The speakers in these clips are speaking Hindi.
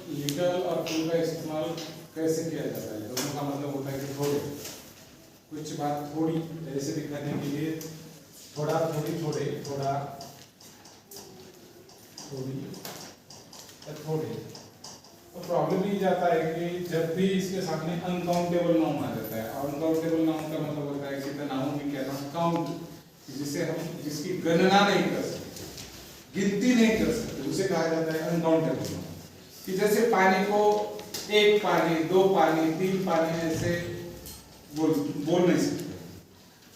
लिटल और फुल का इस्तेमाल कैसे किया जाता है? दोनों का मतलब होता है कि थोड़े, कुछ बात थोड़ी ऐसे दिखाने के लिए थोड़ा, थोड़ी, थोड़े, थोड़ा, थोड़ी, थोड़े। तो प्रॉब्लम ये जाता है कि जब भी इसके सामने अनकाउंटेबल नाउन आ जाता है, और अनकाउंटेबल नाउन का मतलब होता है कि the noun we can not count, जिसे हम जिसकी गणना नहीं कर सकते, गिनती नहीं कर सकते, उसे कहा जाता है अनकाउंटेबल नाउन। कि जैसे पानी को एक पानी, दो पानी, तीन पानी ऐसे बोल नहीं सकते।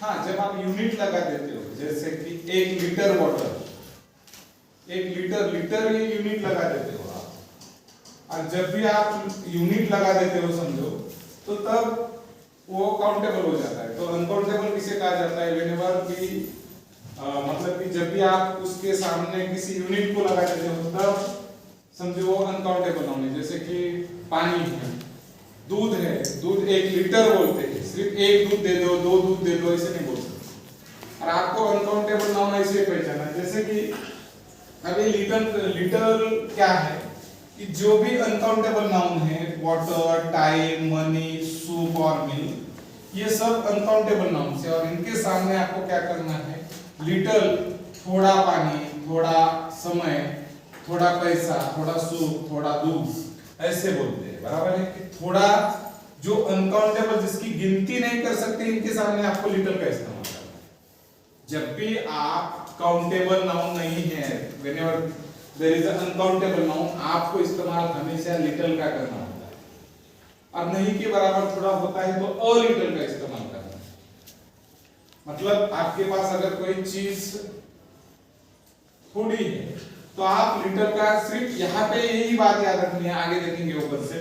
हाँ, जब आप यूनिट लगा देते हो, जैसे कि 1 लीटर वाटर, 1 लीटर, लीटर ही यूनिट लगा देते हो आप, और जब भी आप यूनिट लगा देते हो समझो, तो तब वो काउंटेबल हो जाता है। तो अनकाउंटेबल किसे कहा जाता है? व्हेनेवर भी मतलब कि जब भी आप उसके सामने किसी यूनिट को लगा देते हो तब समझो वो अनकाउंटेबल नाउन है। जैसे कि पानी है, दूध है, दूध 1 लीटर बोलते हैं, सिर्फ 1 दूध दे दो, 2 दूध दे दो, ऐसे नहीं बोल सकते। और आपको अनकाउंटेबल नाउन ऐसे पहचाना, जैसे कि अभी लीटर क्या है कि जो भी अनकाउंटेबल नाउन है, वाटर, टाइम, मनी, सूप और मिल्क, ये सब अनकाउंटेबल नाउन है, और इनके सामने आपको क्या करना है? लिटल थोड़ा पानी, थोड़ा समय, थोड़ा पैसा, थोड़ा सूप, थोड़ा दूध, ऐसे बोलते हैं। बराबर है कि थोड़ा जो अनकाउंटेबल, जिसकी गिनती नहीं कर सकते, इनके सामने आपको लिटल का इस्तेमाल करना है। जब भी आप काउंटेबल नाउन नहीं है, whenever there is a uncountable noun, आपको इस्तेमाल हमेशा लिटल का करना होता है। और नहीं के बराबर थोड़ा होता है तो अ लिटल का इस्तेमाल करना है। मतलब आपके पास अगर कोई चीज थोड़ी है तो आप लिटल का, सिर्फ यहाँ पे यही बात याद रखनी है, आगे देखेंगे ऊपर से,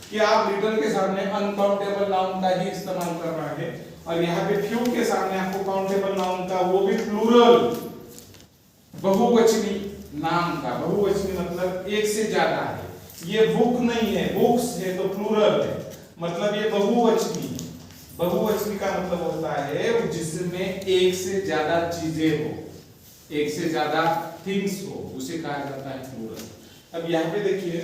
कि आप लिटल के सामने अनकाउंटेबल नाउन का ही इस्तेमाल करना है, और यहाँ पे फ्यू के सामने आपको काउंटेबल नाउन का, वो भी प्लूरल, बहुवचनी नाम का। बहुवचनी मतलब एक से ज्यादा है, ये बुक नहीं है, बुक्स है तो प्लूरल है, मतलब ये बहुवचनी। बहुवचनी का मतलब होता है जिसमें एक से ज्यादा चीजें हो, एक से ज्यादा थिंग्स हो, उसे कहा जाता है प्लूरल। अब यहाँ पे देखिए,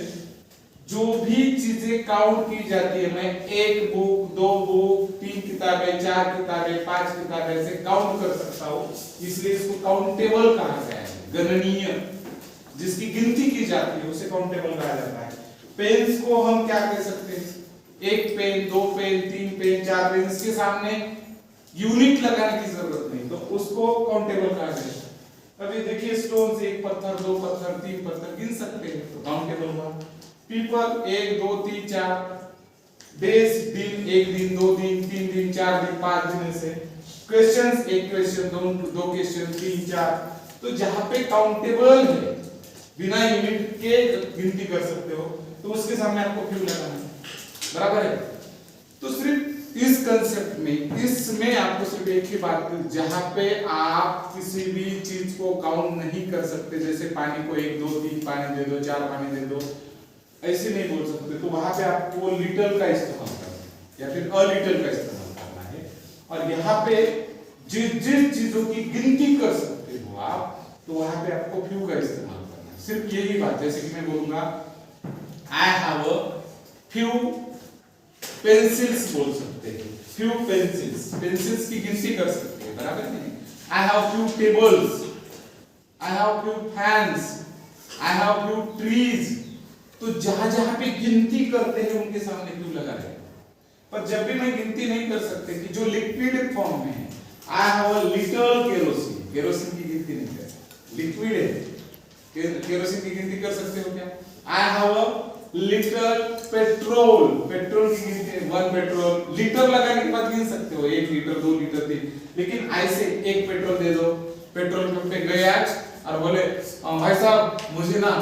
जो भी चीजें काउंट की जाती है, मैं 1 बुक, 2 बुक, 3 किताबें, 4 किताबें, 5 किताबें ऐसे काउंट कर सकता हूं, इसलिए इसको काउंटेबल कहा गया है। गणनीय, जिसकी गिनती की जाती है, उसे काउंटेबल कहा जाता है। पेन्स को हम क्या कह सकते हैं? 1 पेन, 2 पेन, 3 पेन, 4 पेन, इसके सामने यूनिट लगाने की जरूरत नहीं, तो उसको काउंटेबल कहा जाता है। अभी देखिए, स्टोन्स 1 पत्थर, 2 पत्थर, 3 पत्थर गिन सकते हैं, तो काउंटेबल हुआ। पीपल 1 2 3 4, डेज दिन, 1 दिन, 2 दिन, 3 दिन, 4 दिन, 5 दिन ऐसे। क्वेश्चंस 1 क्वेश्चन, 2 क्वेश्चन, 3 4, तो जहां पे काउंटेबल है, बिना यूनिट के गिनती कर सकते हो, तो उसके सामने आपको क्यों लगाना है? बराबर है। तो सिर्फ इस कंसेप्ट में, इसमें आपको सिर्फ एक ही बात, जहां पे आप किसी भी चीज को काउंट नहीं कर सकते, जैसे पानी को 1 2 3 पानी दे दो, 4 पानी दे दो, ऐसे नहीं बोल सकते, तो वहां पे आपको लिटल का इस्तेमाल करना है या फिर अ लिटल का इस्तेमाल करना है। और यहाँ पे जिस जिस चीजों की गिनती कर सकते हो आप, तो वहां पे आपको फ्यू का इस्तेमाल करना है। सिर्फ यही बात, जैसे कि मैं बोलूंगा आई हैव अ फ्यू पेंसिल्स, बोल सकते हैं फ्यू पेंसिल्स, पेंसिल्स की गिनती कर सकते हैं, बराबर नहीं? I have few tables, I have few fans, I have few trees. तो जहां जहां पे गिनती करते हैं उनके सामने क्यों लगा रहे हैं? पर जब भी मैं गिनती नहीं कर सकते कि जो लिक्विड फॉर्म में है, आई have a little kerosene, kerosene की गिनती नहीं कर सकते, लिक्विड है, केरोसिन की गिनती कर सकते हो क्या? आई have a little petrol, petrol की गिनती है 1 पेट्रोल, लीटर लगाने के बाद गिन सकते हो 1 लीटर, 2 लीटर, 3, लेकिन ऐसे 1 पेट्रोल दे दो, पेट्रोल पंप पे गए आज और बोले भाई साहब मुझे ना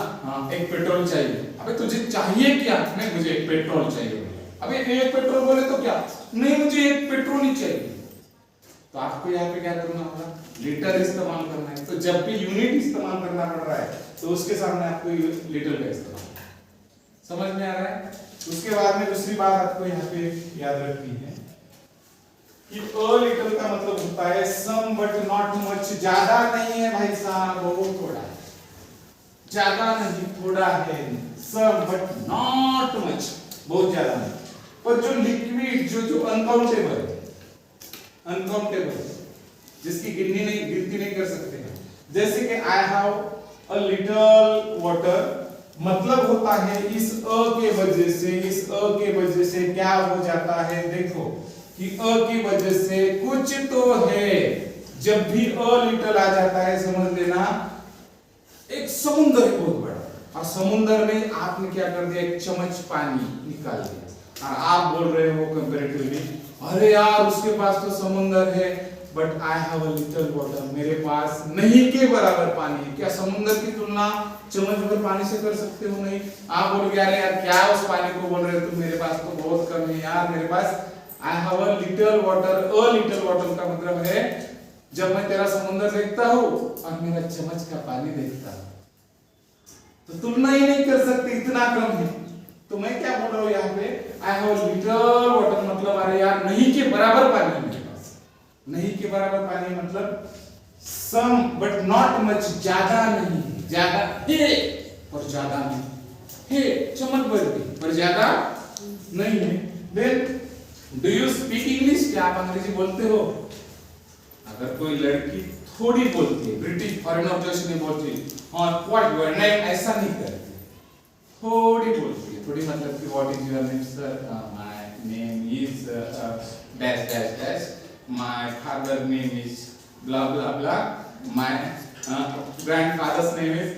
1 पेट्रोल चाहिए। अबे तुझे चाहिए क्या? नहीं, मुझे 1 पेट्रोल चाहिए। अबे 1 पेट्रोल बोले तो क्या? नहीं, मुझे 1 पेट्रोल ही चाहिए। तो आपको यहाँ पे क्या करना होगा? लीटर इस्तेमाल करना है। तो जब भी यूनिट इस्तेमाल करना पड़ रहा है, तो उसके सामने आपको लीटर का इस्तेमाल, समझ में आ रहा है? उसके बाद में दूसरी बात आपको यहाँ पे याद रखनी है कि अ लिटिल का मतलब होता है सम बट नॉट मच, ज्यादा नहीं है भाई साहब, बहुत थोड़ा है, ज्यादा नहीं थोड़ा है, सम बट नॉट मच, बहुत ज्यादा नहीं। पर जो लिक्विड जो अनकाउंटेबल है, अनकाउंटेबल जिसकी गिनती नहीं कर सकते हैं, जैसे कि आई हैव अ लिटिल वाटर, मतलब होता है इस अ के वजह से क्या हो जाता है, देखो कि अ की वजह से कुछ तो है। जब भी अ लिटिल आ जाता है समझ लेना एक समुद्र है बहुत बड़ा, और समुद्र में आपने क्या कर दिया, एक चम्मच पानी निकाल दिया, और आप बोल रहे हो कंपैरेटिवली अरे यार उसके पास तो समुद्र है, but I have a little water, मेरे पास नहीं के बराबर पानी है। क्या समुद्र की तुलना चम्मच भर पानी से कर सकते हो? नहीं। आप बोल गए अरे यार क्या उस पानी को बोल रहे हो तुम, मेरे पास तो बहुत कम है यार, मेरे पास I have a little water. A little water का मतलब है जब मैं तेरा समुद्र देखता हूँ और मेरा चम्मच का पानी देखता हूँ, तो तुलना ही नहीं कर सकते, इतना कम है। तो मैं क्या बोल रहा हूँ यहाँ पे, आई हैव लिटिल वाटर मतलब अरे यार नहीं के बराबर पानी है मेरे पास, नहीं के बराबर पानी मतलब सम बट नॉट मच, ज्यादा नहीं, ज्यादा है और ज्यादा नहीं है, चम्मच भर भी पर ज्यादा नहीं है। Then do you speak English, क्या आप अंग्रेजी बोलते हो? अगर कोई लड़की थोड़ी बोलती है, ब्रिटिश फॉरेनर जैसे नहीं बोलती, हाँ व्हाट योर नेम ऐसा नहीं करती, थोड़ी बोलती है, थोड़ी मतलब कि what is your name sir, my name is dash dash dash, my father name is blah blah blah, my grandfathers name is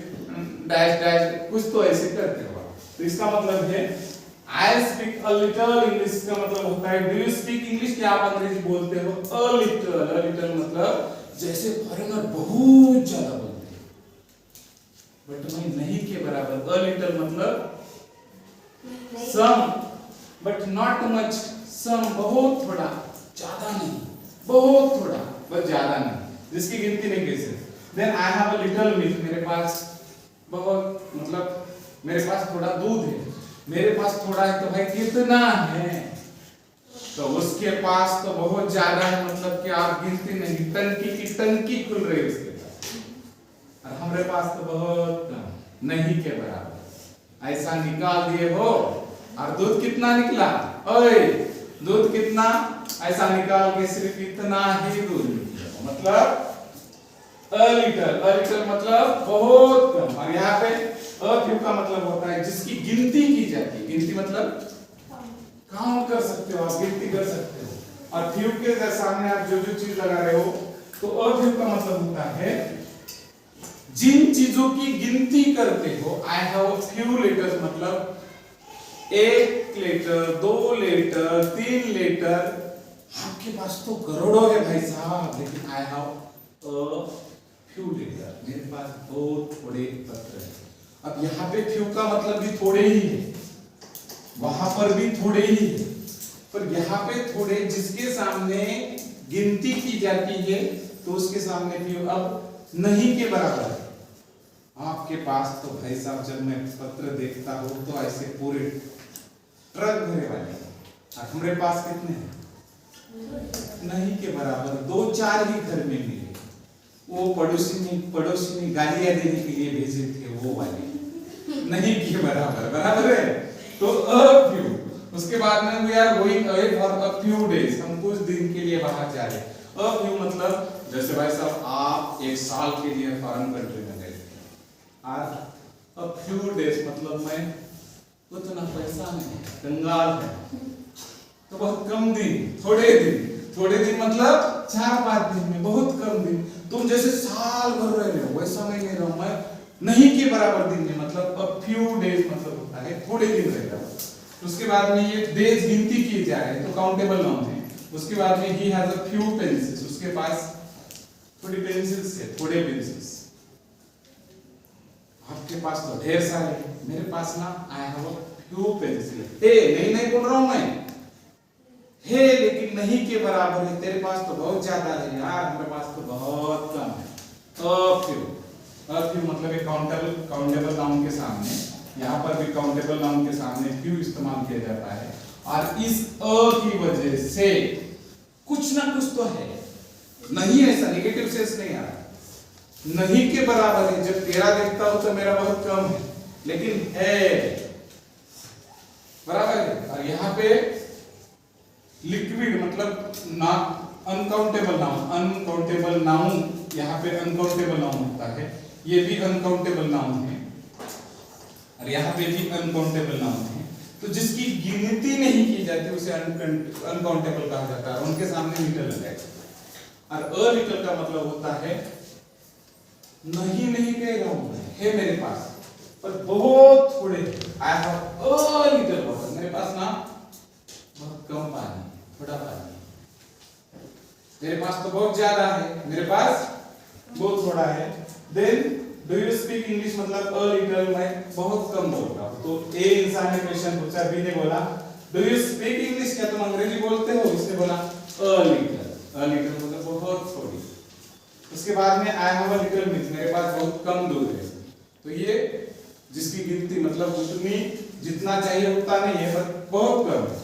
dash dash, कुछ तो ऐसे करते हो। तो इसका मतलब है I speak a little English का मतलब होता है डू यू स्पीक इंग्लिश, क्या आप अंग्रेजी बोलते हो? अ लिटिल मतलब जैसे फॉरेनर बहुत ज्यादा बोलते हैं, बट मैं नहीं के बराबर। अ लिटिल मतलब सम बट नॉट मच, सम बहुत थोड़ा, ज्यादा नहीं, बहुत थोड़ा बस ज्यादा नहीं, जिसकी गिनती नहीं कर सकते। Then I have a little milk, मेरे पास बहुत मतलब मेरे पास थोड़ा दूध है, मेरे पास थोड़ा है तो भाई कितना है, तो उसके पास तो बहुत ज्यादा है मतलब कि आप गिनती नहीं, टंकी की टंकी खुल रही है उसके पास, और हमारे पास तो बहुत कम, नहीं के बराबर। ऐसा निकाल दिए हो, और दूध कितना निकला, ओए दूध कितना, ऐसा निकाल के सिर्फ इतना ही दूध निकला, मतलब अ लिटिल मतलब बहुत कम। और यहाँ पे अ क्यों का मतलब होता है जिसकी गिनती की जाती है, गिनती मतलब काउंट कर सकते हो, आप गिनती कर सकते हो। और फ्यू के सामने आप जो जो चीज लगा रहे हो, तो अ फ्यू का मतलब होता है जिन चीजों की गिनती करते हो। आई हैव अ फ्यू लेटर्स मतलब 1 लेटर, 2 लेटर, 3 लेटर, आपके पास तो करोड़ों है भाई साहब, लेकिन I have a few letter, मेरे पास बहुत थोड़े पत्र हैं। अब यहाँ पे फ्यू का मतलब भी थोड़े ही है, वहां पर भी थोड़े ही है, पर यहाँ पे थोड़े जिसके सामने गिनती की जाती है तो उसके सामने फ्यू अब नहीं के बराबर है। आपके पास तो भाई साहब जब मैं पत्र देखता हूँ तो ऐसे पूरे ट्रक भरे वाले, और हमारे पास कितने हैं, नहीं के बराबर, 2-4 ही घर में मिले, वो पड़ोसी ने गालियां देने के लिए भेजे थे वो वाले, नहीं के बराबर है। तो अ फ्यू, उसके बाद में we are going away for a few days, हम कुछ दिन के लिए बाहर जा रहे हैं। अ फ्यू मतलब जैसे भाई साहब आप 1 साल के लिए फॉरेन कंट्री में गए, और अ फ्यू डेज मतलब मैं उतना पैसा नहीं, कंगाल है, तो बहुत कम दिन, थोड़े दिन मतलब 4-5 दिन में, बहुत कम दिन। तुम जैसे साल भर रह रहे हो वैसा मैं नहीं रहूं, मैं नहीं के बराबर दिन में मतलब अ फ्यू डेज मतलब होता है थोड़े दिन रहता है। उसके बाद में ये डेज गिनती किए जा रहे हैं तो काउंटेबल नाउन है। उसके बाद में he has a few pencils, उसके पास थोड़ी पेंसिल्स है, थोड़े पेंसिल्स। आपके पास तो ढेर सारे, मेरे पास ना I have a few pencil. हे नहीं बोल रहा हूं मैं, हे लेकिन नहीं के बराबर है, तेरे पास तो बहुत ज्यादा है यार, मेरे पास तो बहुत कम है। अ फ्यू मतलब एक काउंटेबल नाउन के सामने, यहाँ पर भी काउंटेबल नाउन के सामने फ्यू इस्तेमाल किया जाता है, और इस अ की वजह से कुछ ना कुछ तो है, नहीं ऐसा नेगेटिव सेंस नहीं आ रहा, नहीं के बराबर है। जब तेरा देखता हूं तो मेरा बहुत कम है, लेकिन है पे लिक्विड मतलब ना अनकाउंटेबल नाउन, यहाँ पे अनकाउंटेबल नाउन होता है, ये भी अनकाउंटेबल नाउन है और यहाँ पे भी अनकाउंटेबल नाउन है। तो जिसकी गिनती नहीं की जाती उसे अनकाउंटेबल कहा जाता है, उनके सामने लिटल है। और अ लिटल का मतलब होता है नहीं कह रहा हूं मैं, है मेरे पास पर बहुत थोड़े, आई हैव अ लिटल वाटर, मेरे पास ना बहुत कम पानी, थोड़ा पानी, मेरे पास तो बहुत ज्यादा है, मेरे पास बहुत थोड़ा है। Then do you speak English मतलब अ लिटल, मैं बहुत कम बोलता हूं। तो ए इंसान ने क्वेश्चन पूछा, बी ने बोला डू यू स्पीक इंग्लिश, क्या तुम अंग्रेजी बोलते हो, इसने बोला अ लिटल मतलब बहुत थोड़ी। उसके बाद में आई हैव अ लिटल मींस मेरे पास बहुत कम दूध है। तो ये जिसकी गिनती मतलब उतनी जितना चाहिए उतना नहीं है पर बहुत कम है।